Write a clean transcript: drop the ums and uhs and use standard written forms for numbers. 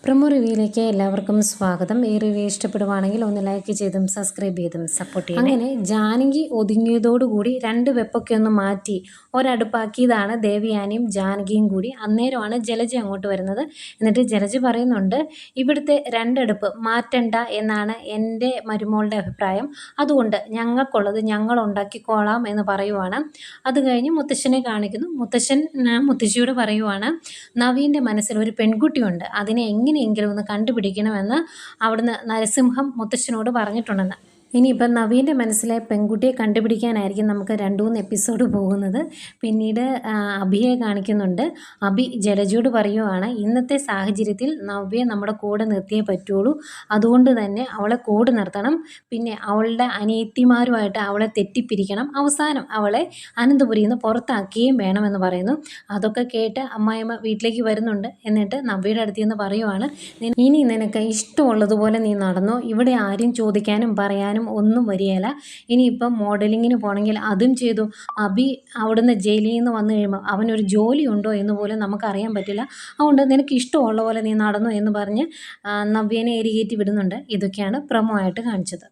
Promo റിവ്യൂയിലേക്ക് എല്ലാവർക്കും സ്വാഗതം. ഈ റിവ്യൂ ഇഷ്ടപ്പെടുവാണെങ്കിൽ ഒന്ന് ലൈക്ക് ചെയ്തും സബ്സ്ക്രൈബ് ചെയ്തും സപ്പോർട്ട് ചെയ്യണം. അങ്ങനെ ജാനകി ഒതുങ്ങിയതോടുകൂടി രണ്ട് വെപ്പൊക്കെ ഒന്ന് മാറ്റി ഒരടുപ്പാക്കിയതാണ് ദേവയാനിയും ജാനകിയും കൂടി. അന്നേരമാണ് ജലജ അങ്ങോട്ട് വരുന്നത്. എന്നിട്ട് ജലജ പറയുന്നുണ്ട്, ഇവിടുത്തെ രണ്ടടുപ്പ് മാറ്റണ്ട എന്നാണ് എൻ്റെ മരുമോളുടെ അഭിപ്രായം. അതുകൊണ്ട് ഞങ്ങൾക്കുള്ളത് ഞങ്ങൾ ഉണ്ടാക്കിക്കോളാം എന്ന് പറയുവാണ്. അത് കഴിഞ്ഞ് മുത്തശ്ശനെ കാണിക്കുന്നു. മുത്തശ്ശൻ മുത്തശ്ശിയോട് പറയുവാണ്, നവീൻ്റെ മനസ്സിൽ ഒരു പെൺകുട്ടിയുണ്ട്, അതിനെ എങ്ങനെയെങ്കിലും ഒന്ന് കണ്ടുപിടിക്കണമെന്ന് അവിടുന്ന് നരസിംഹം മുത്തശ്ശനോട് പറഞ്ഞിട്ടുണ്ടെന്ന്. ഇനിയിപ്പം നവീൻ്റെ മനസ്സിലെ പെൺകുട്ടിയെ കണ്ടുപിടിക്കാനായിരിക്കും നമുക്ക് 2-3 എപ്പിസോഡ് പോകുന്നത്. പിന്നീട് അഭിയെ കാണിക്കുന്നുണ്ട്. അഭി ജലജയോട് പറയുവാണ്, ഇന്നത്തെ സാഹചര്യത്തിൽ നവ്യയെ നമ്മുടെ കൂടെ നിർത്തിയേ പറ്റുള്ളൂ, അതുകൊണ്ട് തന്നെ അവളെ കൂടെ നിർത്തണം. പിന്നെ അവളുടെ അനിയത്തിമാരുമായിട്ട് അവളെ തെറ്റിപ്പിരിക്കണം. അവസാനം അവളെ അനന്തപുരിയിൽ നിന്ന് പുറത്താക്കുകയും വേണമെന്ന് പറയുന്നു. അതൊക്കെ കേട്ട് അമ്മായിയമ്മ വീട്ടിലേക്ക് വരുന്നുണ്ട്. എന്നിട്ട് നവ്യയുടെ അടുത്ത് നിന്ന് പറയുവാണ്, ഇനി നിനക്ക് ഇഷ്ടമുള്ളതുപോലെ നീ നടന്നോ, ഇവിടെ ആരും ചോദിക്കാനും പറയാനും ഒന്നും വരികയില്ല. ഇനിയിപ്പം മോഡലിങ്ങിന് പോകണമെങ്കിൽ അതും ചെയ്തു. അഭി അവിടുന്ന് ജയിലിൽ നിന്ന് വന്നു കഴിയുമ്പോൾ അവനൊരു ജോലി ഉണ്ടോ എന്ന് പോലും നമുക്കറിയാൻ പറ്റില്ല. അതുകൊണ്ട് നിനക്ക് ഇഷ്ടമുള്ള പോലെ നീ നടന്നു എന്ന് പറഞ്ഞ് നവ്യനെ എരികേറ്റി വിടുന്നുണ്ട്. ഇതൊക്കെയാണ് പ്രൊമോ ആയിട്ട് കാണിച്ചത്.